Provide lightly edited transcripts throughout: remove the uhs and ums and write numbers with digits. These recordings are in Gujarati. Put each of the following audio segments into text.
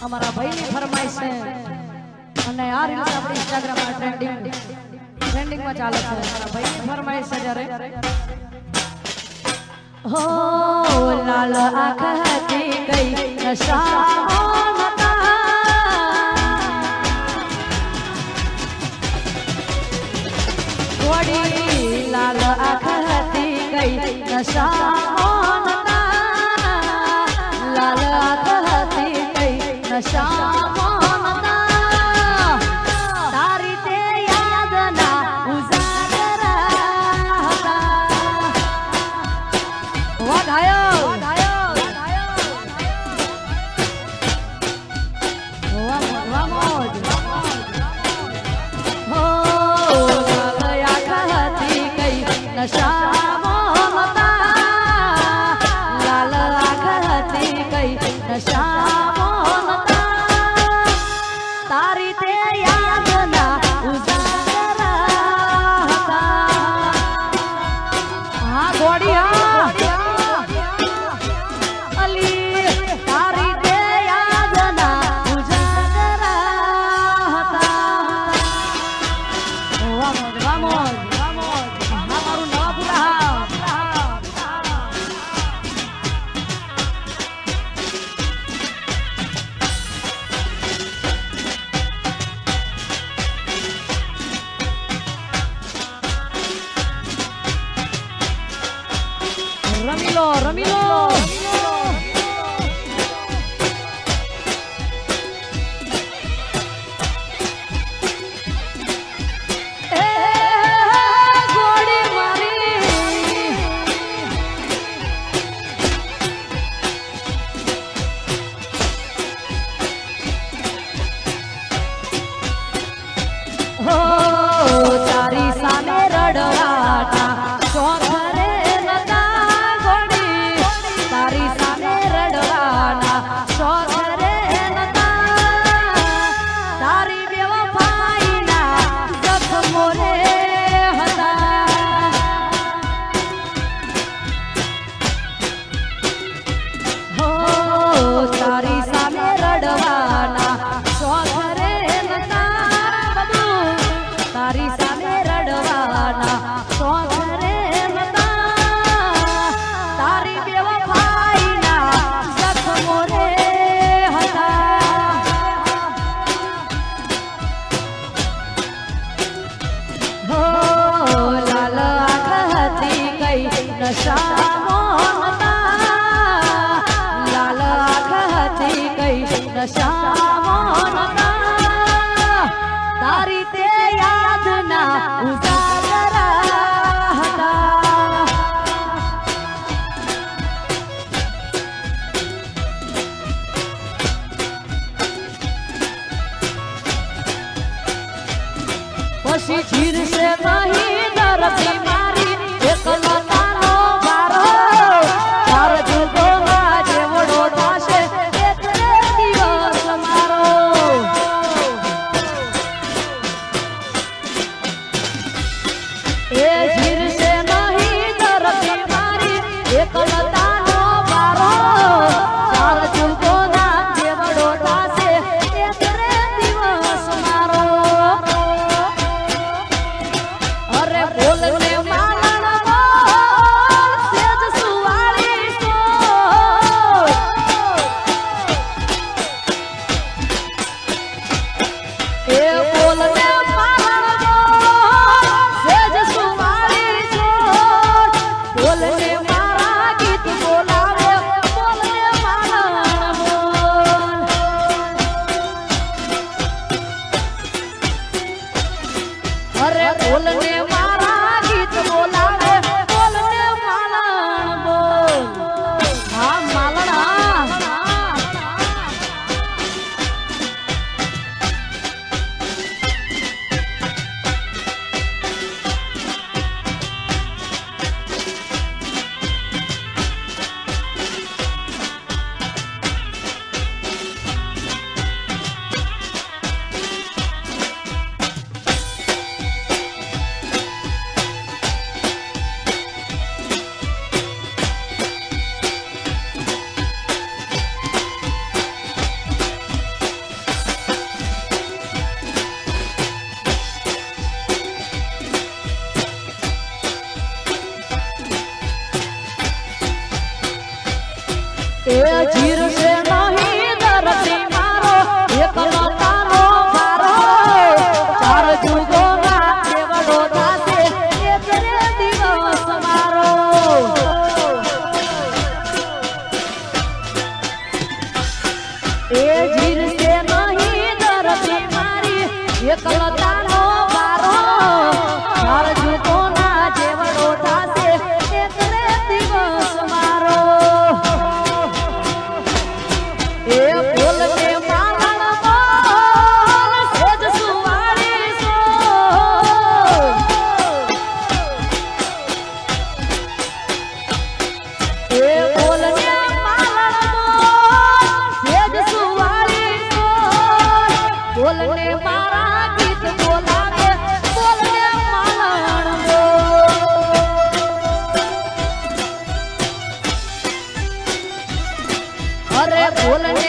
અમારા ભાઈની ફરમાઈશ છે અને આ રીલ્સ આપણી ઇન્સ્ટાગ્રામ માં ટ્રેન્ડિંગ માં ચાલે છે. અમારા ભાઈની ફરમાઈશ છે જ્યારે હો લાલ આંખ હતી ગઈ નશા ઘોડી લાલ આંખ હતી ગઈ નશા એ જીર છે નહીં ધરતી મારો એકલો તારો મારો ચાર જુગોના દેવડો થાશે એક રે દિવસ મારો એ જીર છે નહીં ધરતી મારી એકલો તારો મારો ચાર જુગોના દેવડો થાશે એક રે દિવસ મારો એ બોલ કે મારણ બોલ સેજ સુવારી સો એ બોલ ને મારણ બોલ સેજ સુવારી સો બોલ ને મારા ગીત બોલાવે બોલ ને મારણ બોલ અરે બોલ ને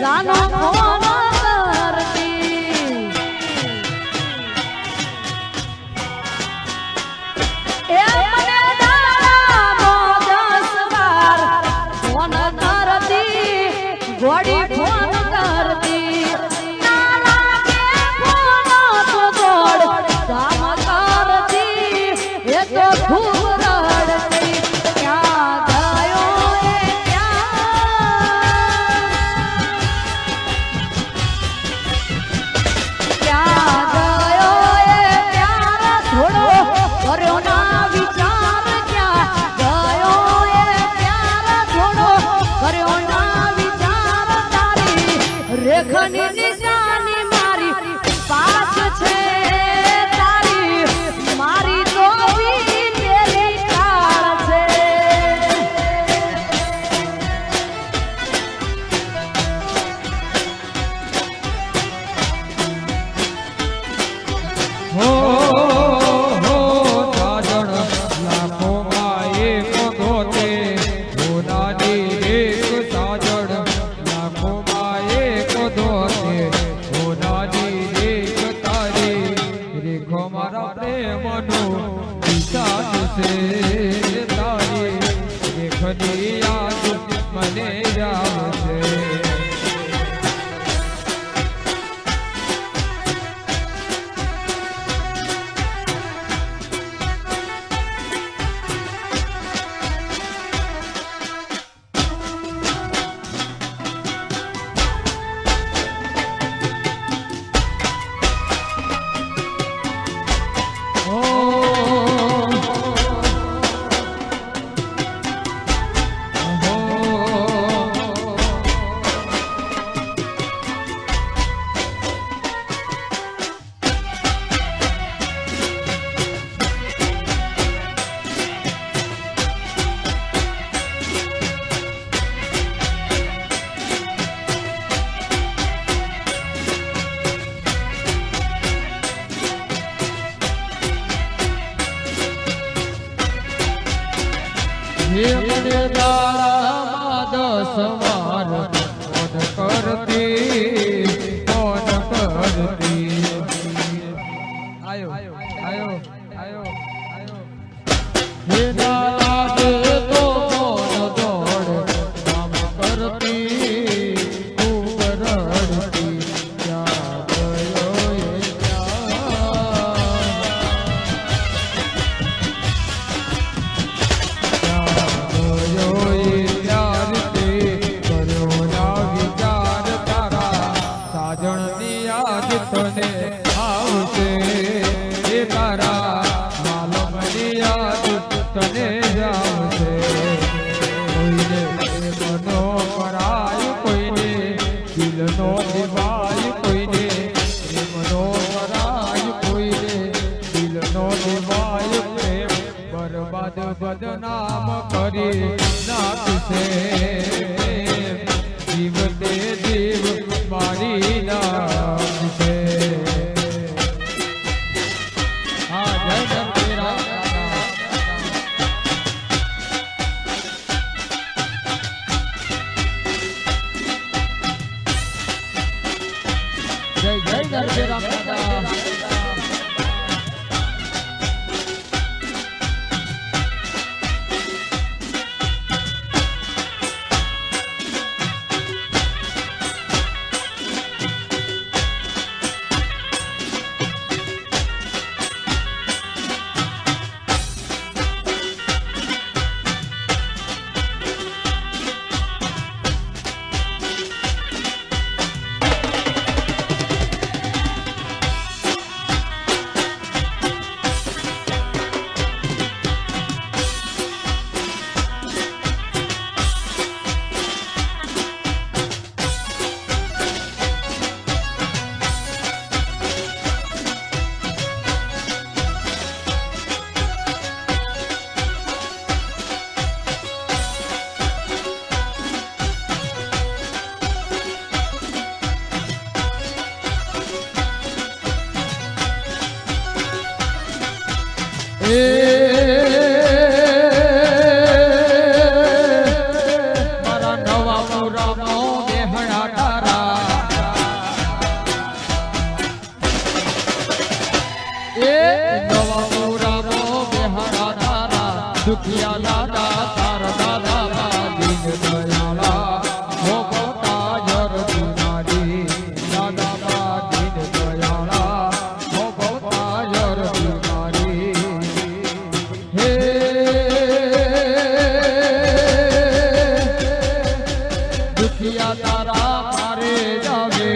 જાનો ફોન કરતી એ મને દાડામાં 10 વાર ફોન કરતી ઘોડી ફોન કરતી ના લાગે ફોન તો દોડ કામ કરતી એ તો ખૂબ રડતી ક્યાં ગયો એ રેખની નિશાની મારી પાસ છે તારી મારી તો વીતેલી કાળ છે હો સાજણ લાખોમાં એક ગોતે હોનાની એક સાજણ લાખોમાં એક દોતે હોનાની એક તારી રેખો મારા પ્રેમનો વિશાલ છે તારી રેખની યાદ મને યાદ છે મને તારામાં 10 વાર ફોન કરતી આયો આયો આયો આયો હે દાદે તો ફોન દોડ કામ કરતી ખૂબ રડતી ક્યાં ગયો એ ક્યાં ગયો એ યાદ તને આવશે એ તારા માલમની યાદ તને આવશે કોઈને મનો કરાય કોઈને દિલનો દિવાય કોઈને મનો કરાય કોઈને દિલનો દિવાય પ્રેમ બરબાદ બદનામ કરી નાખશે જીવ તે જીવ મારી નાખશે હા જય ધનતેરા જય જય ધનતેરા દાદા મારા નવા પુરાનો બેહડા તારા એ નવા પુરાનો બેહડા તારા દુખિયા દાદા તારા દાદા દીન દયાળા હો બોતા જર બિનારી દાદા દીન દયાળા હો બોતા જર બિનારી દુખિયા તારા મારે જાવે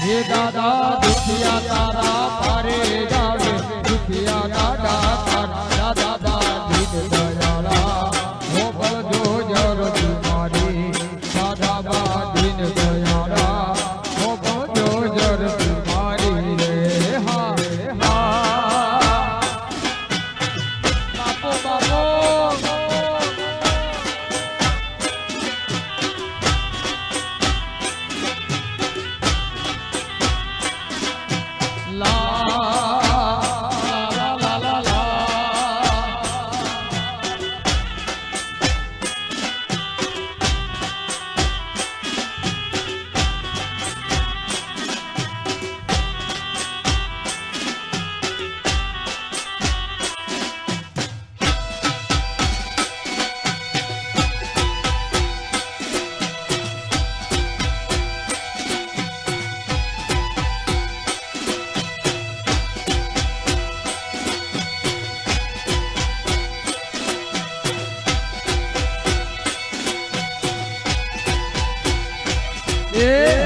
હે દાદા દુખિયા તારા પારે જાવે દુખિયા દાદા તારા દાદા દીન દયાળા હો બળજો જર બિમારી દાદા બા દીન દયાળા હો બળજો જર બિમારી રે હા બાપો બાપો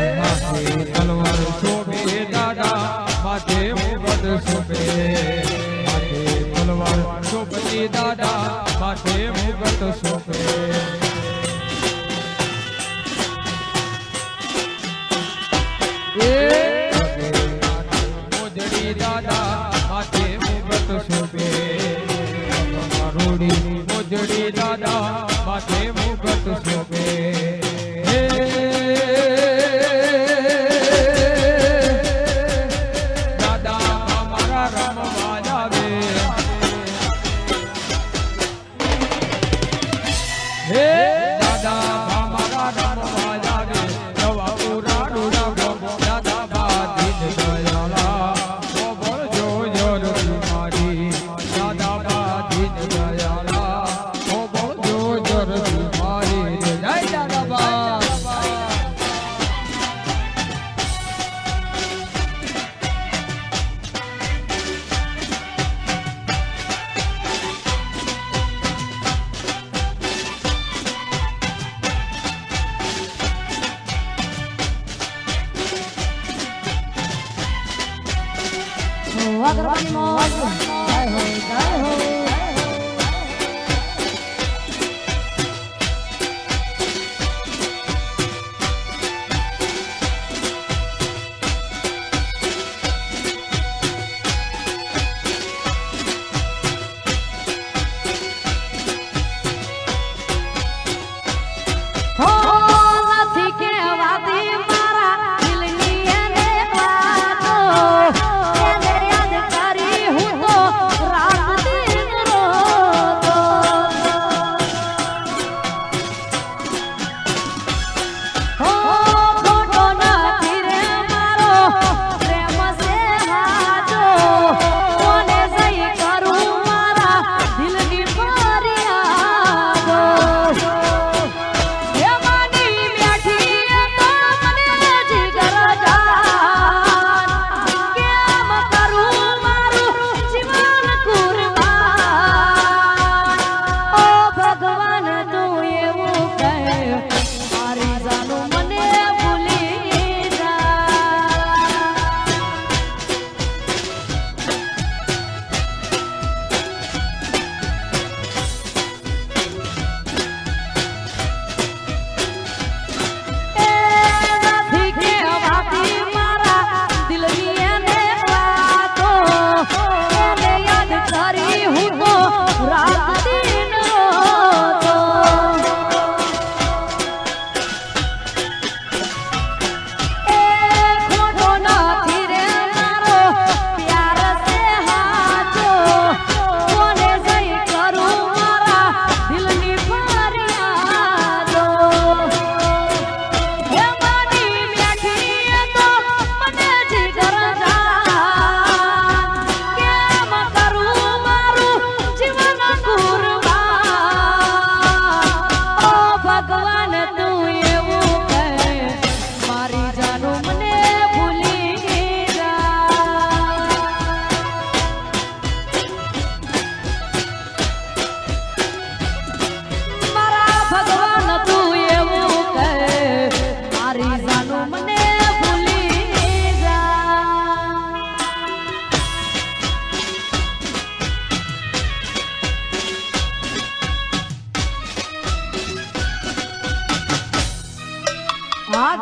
તલવાર શોભે દાદા માથે મુગટ શોભે માથે તલવાર શોભતી દાદા માથે મુગટ શોભે મોજડી દાદા માથે મુગટ શોભે મારોડી મોજડી દાદા માથે મુગટ શોભે ગરબાની મોજ જય હો જય હો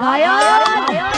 ગાયક